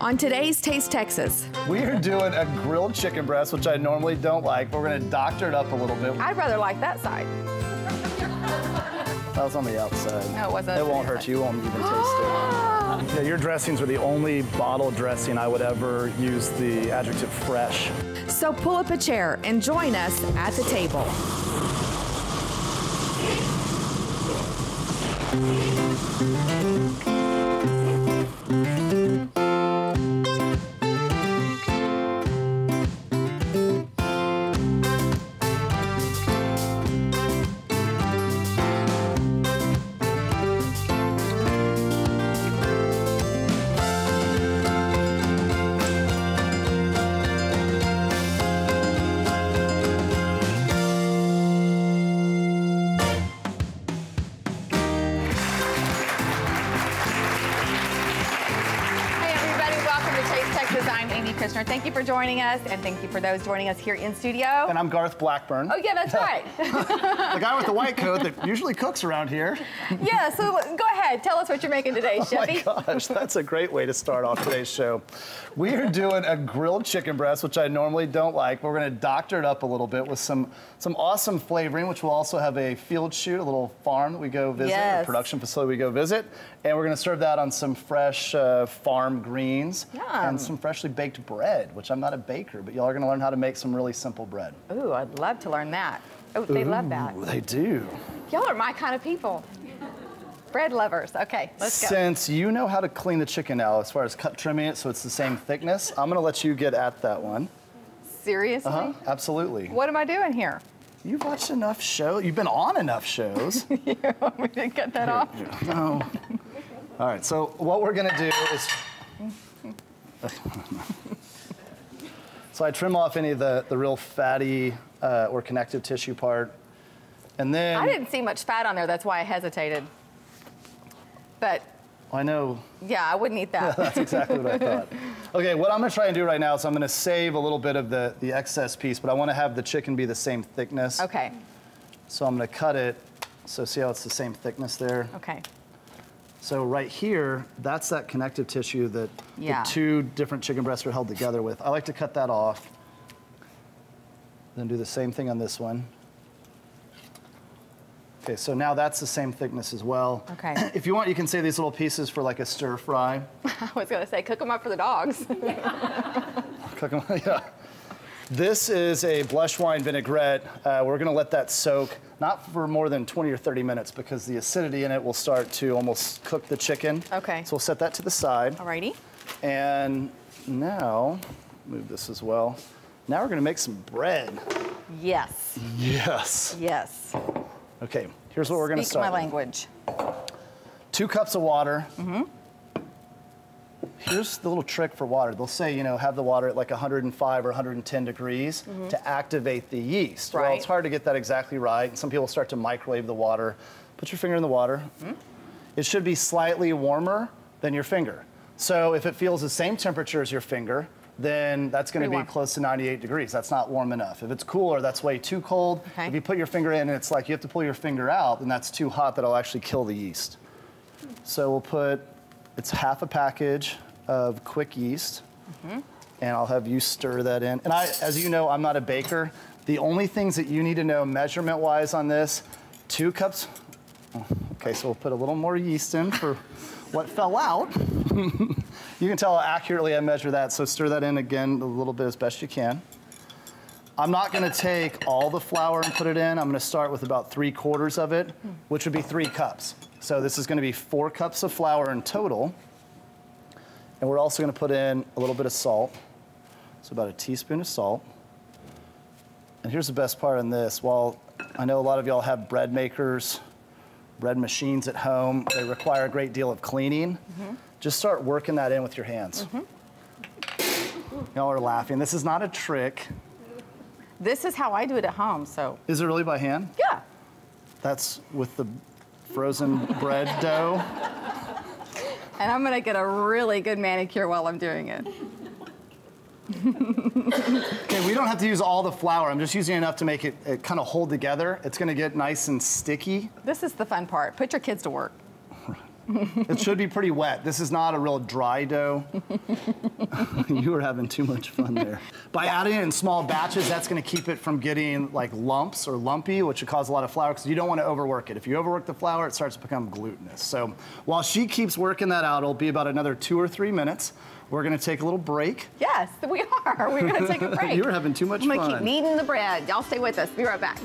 On today's Taste Texas. We're doing a grilled chicken breast, which I normally don't like, but we're gonna doctor it up a little bit. I'd rather like that side. That was on the outside. No, it wasn't. It won't hurt you, you won't even taste it. Yeah, your dressings are the only bottle dressing I would ever use the adjective fresh. So pull up a chair and join us at the table. Thank you for joining us, and thank you for those joining us here in studio. And I'm Garth Blackburn. Oh, yeah, that's right. The guy with the white coat that usually cooks around here. Yeah, so go ahead. Tell us what you're making today, Chevy. Oh, my gosh, that's a great way to start off today's show. We are doing a grilled chicken breast, which I normally don't like. We're going to doctor it up a little bit with some awesome flavoring, which will also have a field shoot, a little farm that we go visit, yes, a production facility we go visit. And we're going to serve that on some fresh farm greens and some freshly baked bread, which I'm not a baker, but y'all are going to learn how to make some really simple bread. Ooh, I'd love to learn that. Oh, they love that. They do. Y'all are my kind of people. Bread lovers. Okay, let's go. Since you know how to clean the chicken now, as far as trimming it so it's the same thickness, I'm going to let you get at that one. Seriously? Absolutely. What am I doing here? You've watched enough shows. You've been on enough shows. You want me to cut that off? No. All right, so what we're going to do is... So I trim off any of the real fatty or connective tissue part. And then... I didn't see much fat on there, that's why I hesitated. But... I know. Yeah, I wouldn't eat that. That's exactly what I thought. Okay, what I'm gonna try and do right now is I'm gonna save a little bit of the excess piece, but I wanna have the chicken be the same thickness. Okay. So I'm gonna cut it, so see how it's the same thickness there? Okay. So right here, that's that connective tissue that the two different chicken breasts are held together with. I like to cut that off. Then do the same thing on this one. Okay, so now that's the same thickness as well. Okay. If you want, you can save these little pieces for like a stir fry. I was gonna say, cook them up for the dogs. Cook them, yeah. This is a blush wine vinaigrette. We're gonna let that soak, not for more than 20 or 30 minutes because the acidity in it will start to almost cook the chicken. Okay. So we'll set that to the side. Alrighty. And now, move this as well. Now we're gonna make some bread. Yes. Yes. Yes. Okay, here's what we're gonna start Speak my with. language. 2 cups of water. Here's the little trick for water. They'll say, you know, have the water at like 105 or 110 degrees to activate the yeast. Right. Well, it's hard to get that exactly right. Some people start to microwave the water. Put your finger in the water. It should be slightly warmer than your finger. So if it feels the same temperature as your finger, then that's gonna be close to 98 degrees. That's not warm enough. If it's cooler, that's way too cold. Okay. If you put your finger in and it's like you have to pull your finger out, then that's too hot, that'll actually kill the yeast. So we'll put, it's half a package of quick yeast, and I'll have you stir that in. And as you know, I'm not a baker. The only things that you need to know measurement-wise on this, 2 cups, okay, so we'll put a little more yeast in for what fell out. You can tell how accurately I measure that, so stir that in again a little bit as best you can. I'm not gonna take all the flour and put it in. I'm gonna start with about 3/4 of it, which would be 3 cups. So this is gonna be 4 cups of flour in total. And we're also gonna put in a little bit of salt. So about a teaspoon of salt. And here's the best part on this. While I know a lot of y'all have bread makers, bread machines at home, they require a great deal of cleaning. Just start working that in with your hands. Y'all are laughing. This is not a trick. This is how I do it at home, so. Is it really by hand? Yeah. That's with the frozen bread dough? And I'm gonna get a really good manicure while I'm doing it. Okay, we don't have to use all the flour. I'm just using enough to make it kind of hold together. It's gonna get nice and sticky. This is the fun part. Put your kids to work. It should be pretty wet. This is not a real dry dough. You were having too much fun there. By adding it in small batches, that's gonna keep it from getting like lumps or lumpy, which would cause a lot of flour, because you don't want to overwork it. If you overwork the flour, it starts to become glutinous. So while she keeps working that out, it'll be about another 2 or 3 minutes. We're gonna take a little break. Yes, we are. We're gonna take a break. You were having too much fun. I'm gonna keep kneading the bread. Y'all stay with us. Be right back.